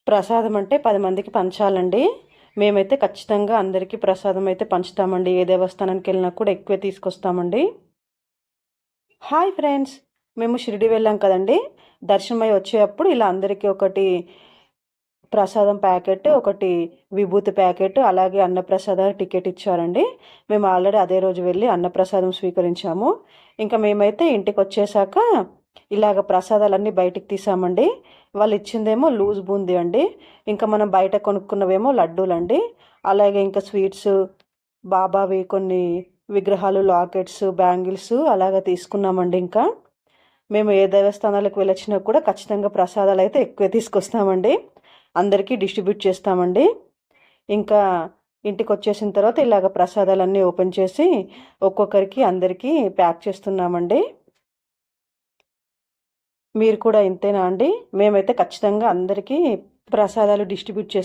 ప్రసాదం అంటే 10 మందికి పంచాలండి. మేమైతే ఖచ్చితంగా అందరికీ ప్రసాదం అయితే పంచుతామండి. ఏ దేవస్థానానికి వెళ్ళినా కూడా ఎక్కువే తీసుకొస్తామండి. Hi friends! మేము షిరిడి వెళ్ళాం కదండీ! దర్శనమై వచ్చేటప్పుడు ఇలా అందరికీ ఒకటి ప్రసాదం ప్యాకెట్, ఒకటి విభూతి ప్యాకెట్, అలాగే అన్నప్రసాదం టికెట్ ఇచ్చారండి. మేము ఆల్రెడీ అదే రోజు వెళ్ళి అన్నప్రసాదం స్వీకరించాము. ఇంకా మేమైతే ఇంటికొచ్చేసాక ఇలాగ ప్రసాదాలన్నీ బయటికి తీసామండి. వాళ్ళు ఇచ్చిందేమో లూజ్ బూందీ అండి. ఇంకా మనం బయట కొనుక్కున్నవేమో లడ్డూలండి. అలాగే ఇంకా స్వీట్స్, బాబావి కొన్ని విగ్రహాలు, లాకెట్స్, బ్యాంగిల్స్ అలాగా తీసుకున్నామండి ఇంకా. మేము ఏ దేవస్థానాలకు వెళ్ళొచ్చినా కూడా ఖచ్చితంగా ప్రసాదాలైతే ఎక్కువే తీసుకొస్తామండి. అందరికీ డిస్ట్రిబ్యూట్ చేస్తామండి. ఇంకా ఇంటికొచ్చేసిన తర్వాత ఇలాగ ప్రసాదాలన్నీ ఓపెన్ చేసి ఒక్కొక్కరికి అందరికీ ప్యాక్ చేస్తున్నామండి. మీరు కూడా ఇంతేనా అండి? మేమైతే ఖచ్చితంగా అందరికీ ప్రసాదాలు డిస్ట్రిబ్యూట్ చేస్తాం.